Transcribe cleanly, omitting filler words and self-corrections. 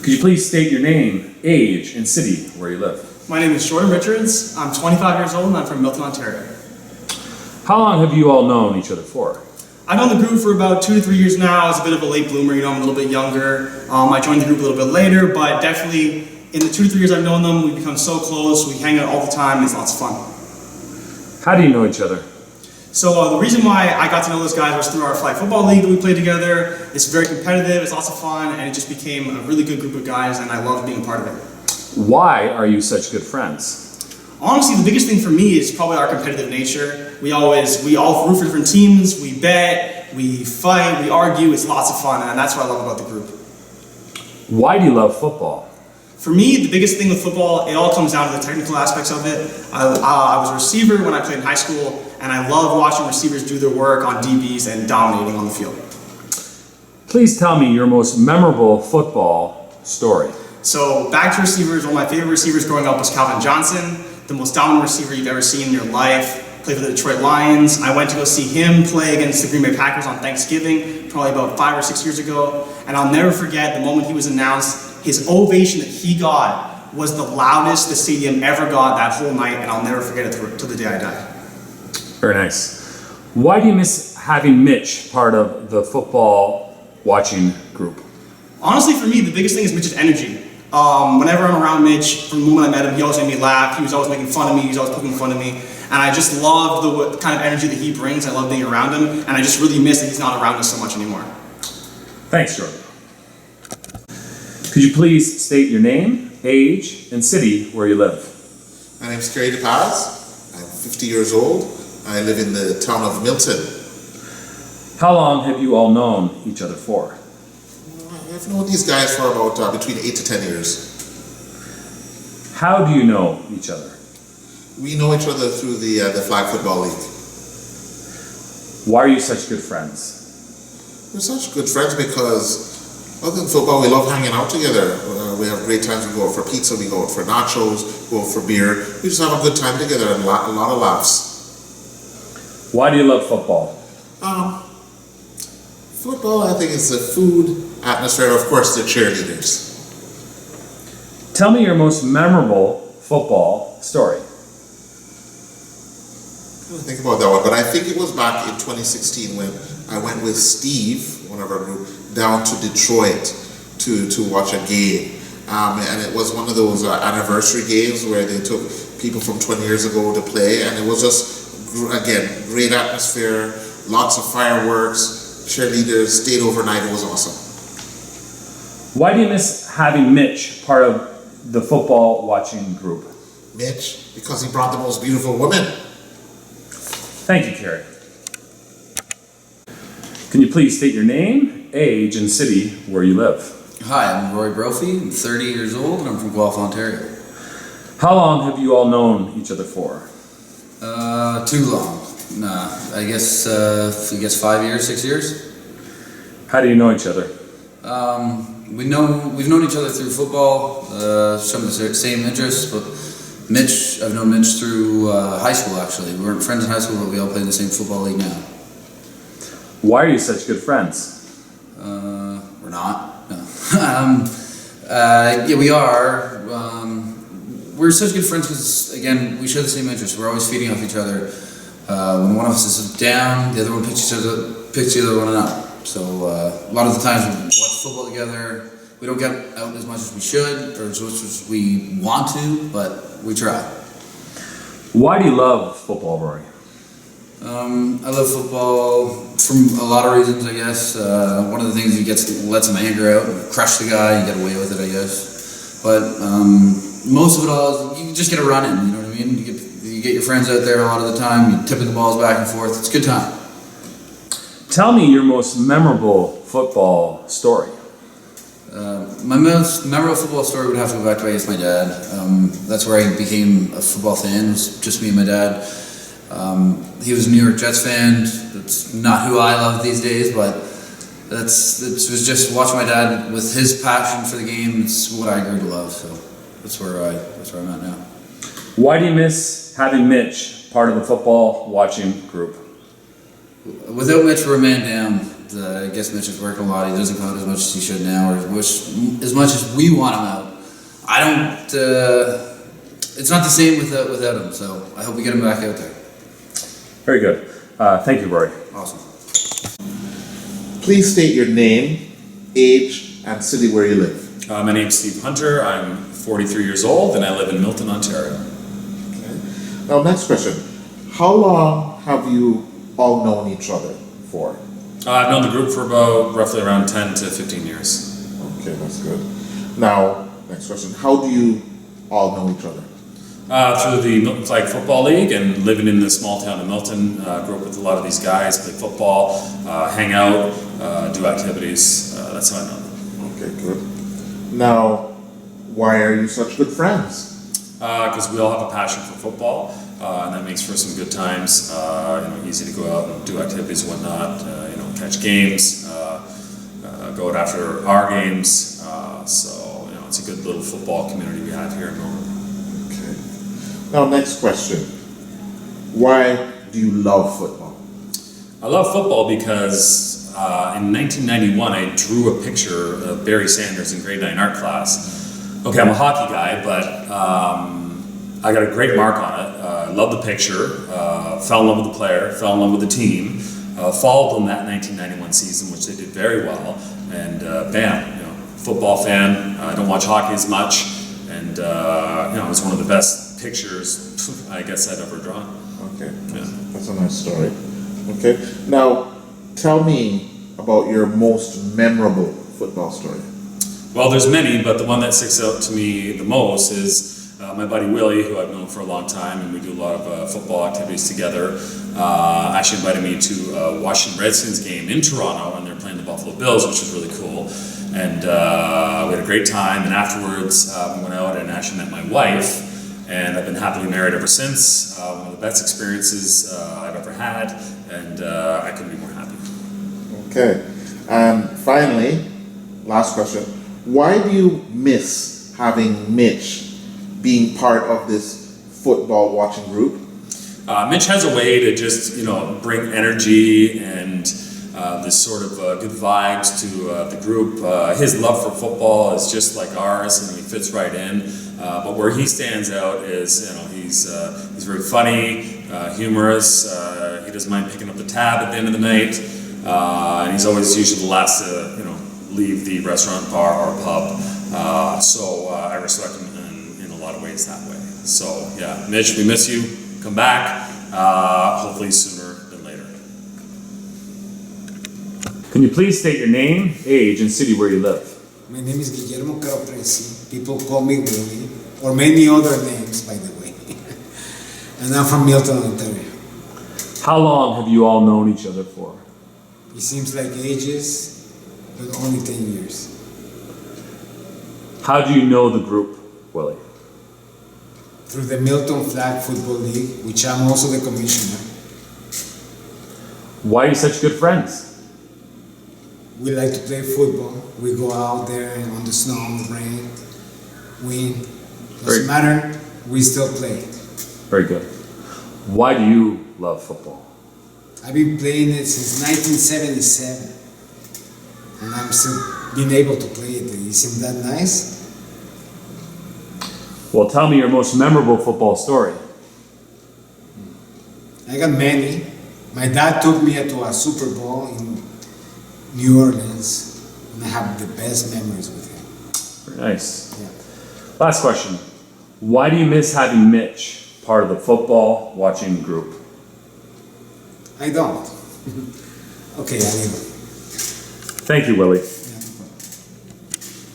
Could you please state your name, age, and city where you live? My name is Jordan Richards. I'm 25 years old and I'm from Milton, Ontario. How long have you all known each other for? I've known the group for about 2 to 3 years now. I was a bit of a late bloomer, I'm a little bit younger. I joined the group a little bit later, but definitely in the 2 to 3 years I've known them, we've become so close. We hang out all the time. It's lots of fun. How do you know each other? So the reason why I got to know those guys was through our flag football league that we played together. It's very competitive, it's lots of fun, and it just became a really good group of guys, and I love being a part of it. Why are you such good friends? Honestly, the biggest thing for me is probably our competitive nature. We all root for different teams, we bet, we fight, we argue, it's lots of fun, and that's what I love about the group. Why do you love football? For me, the biggest thing with football, it all comes down to the technical aspects of it. I was a receiver when I played in high school, and I love watching receivers do their work on DBs and dominating on the field. Please tell me your most memorable football story. So back to receivers, one of my favorite receivers growing up was Calvin Johnson, the most dominant receiver you've ever seen in your life. Played for the Detroit Lions. I went to go see him play against the Green Bay Packers on Thanksgiving, probably about 5 or 6 years ago. And I'll never forget the moment he was announced. His ovation that he got was the loudest the stadium ever got that whole night, and I'll never forget it till the day I die. Very nice. Why do you miss having Mitch part of the football watching group? Honestly, for me, the biggest thing is Mitch's energy. Whenever I'm around Mitch, from the moment I met him, he always made me laugh. He was always making fun of me. He was always poking fun of me. And I just love the kind of energy that he brings. I love being around him. And I just really miss that he's not around us so much anymore. Thanks, Jordan. Could you please state your name, age, and city where you live? My name is Kerry DePaz. I'm 50 years old. I live in the town of Milton. How long have you all known each other for? I've known these guys for about between 8 to 10 years. How do you know each other? We know each other through the Flag Football League. Why are you such good friends? We're such good friends because other than football, we love hanging out together. We have great times. We go out for pizza, we go out for nachos, go out for beer. We just have a good time together and a lot of laughs. Why do you love football? Football, I think, is the food, atmosphere, and of course the cheerleaders. Tell me your most memorable football story. I think about that one, but I think it was back in 2016 when I went with Steve, one of our group, down to Detroit to watch a game. And it was one of those anniversary games where they took people from 20 years ago to play, and it was just, again, great atmosphere, lots of fireworks, cheerleaders, stayed overnight. It was awesome. Why do you miss having Mitch part of the football watching group? Mitch, because he brought the most beautiful women. Thank you, Kerry. Can you please state your name, age, and city where you live? Hi, I'm Roy Brophy. I'm 30 years old and I'm from Guelph, Ontario. How long have you all known each other for? Too long. Nah, I guess 5 years, 6 years. How do you know each other? We've known each other through football, some of the same interests, but Mitch, I've known Mitch through high school actually. We weren't friends in high school, but we all play in the same football league now. Why are you such good friends? We're not. No. Yeah, we are. We're such good friends because, again, we share the same interests. We're always feeding off each other. When one of us is down, the other one picks the other one up. So a lot of the times we watch football together. We don't get out as much as we should or as much as we want to, but we try. Why do you love football, Rory? I love football from a lot of reasons, I guess. One of the things you get to let some anger out and crush the guy, you get away with it, I guess. But most of it all is you just get a run in, you know what I mean? You get your friends out there a lot of the time, you're tipping the balls back and forth, it's a good time. Tell me your most memorable football story. My most memorable football story would have to go back to, I guess, my dad. That's where I became a football fan. It was just me and my dad. He was a New York Jets fan. That's not who I love these days, but it was just watching my dad with his passion for the game. It's what I grew to love. So that's where I'm at now. Why do you miss having Mitch part of the football watching group? Without Mitch, we're a man down. I guess Mitch is working a lot. He doesn't come out as much as he should now, or as much as we want him out. I don't. It's not the same without him. So I hope we get him back out there. Very good. Thank you, Rory. Awesome. Please state your name, age, and city where you live. My name's Steve Hunter. I'm 43 years old and I live in Milton, Ontario. Okay. Now, next question. How long have you all known each other for? I've known the group for about roughly around 10 to 15 years. Okay, that's good. Now, next question. How do you all know each other? Through the Milton Flag Football League and living in the small town of Milton. Grew up with a lot of these guys, play football, hang out, do activities. That's how I know them. Okay, good. Now, why are you such good friends? Because we all have a passion for football, and that makes for some good times. Easy to go out and do activities and whatnot. Catch games, go out after our games. So it's a good little football community we have here in Milton. Okay. Now, next question. Why do you love football? I love football because in 1991 I drew a picture of Barry Sanders in grade 9 art class. Okay, I'm a hockey guy, but I got a great mark on it. Loved the picture, fell in love with the player, fell in love with the team, followed them that 1991 season, which they did very well, and bam, football fan. I don't watch hockey as much, and it was one of the best pictures I guess I'd ever drawn. Okay, Yeah. that's a nice story. Okay, now tell me about your most memorable football story. Well, there's many, but the one that sticks out to me the most is my buddy Willie, who I've known for a long time, and we do a lot of football activities together. Actually invited me to a Washington Redskins game in Toronto, and they're playing the Buffalo Bills, which was really cool. And we had a great time, and afterwards we went out and actually met my wife, and I've been happily married ever since. One of the best experiences I've ever had, and I couldn't be more happy. Okay, and finally, last question. Why do you miss having Mitch being part of this football watching group? Mitch has a way to just, bring energy and this sort of good vibes to the group. His love for football is just like ours, and he fits right in. But where he stands out is, he's very funny, humorous. He doesn't mind picking up the tab at the end of the night, and he's always usually the last to, leave the restaurant, bar, or pub. So I respect him in a lot of ways that way. So yeah, Mitch, we miss you. Come back, hopefully sooner than later. Can you please state your name, age, and city where you live? My name is Guillermo Caropresi. People call me Willie, or many other names, by the way. And I'm from Milton, Ontario. How long have you all known each other for? It seems like ages, but only 10 years. How do you know the group, Willie? Through the Milton Flag Football League, which I'm also the commissioner. Why are you such good friends? We like to play football. We go out there on the snow, on the rain, win. Doesn't matter, we still play. Very good. Why do you love football? I've been playing it since 1977. And I'm still being able to play it. Isn't that nice? Well, tell me your most memorable football story. I got many. My dad took me to a Super Bowl in New Orleans, and I have the best memories with him. Very nice. Yeah. Last question. Why do you miss having Mitch part of the football watching group? I don't. Okay, I leave it. Thank you, Willie.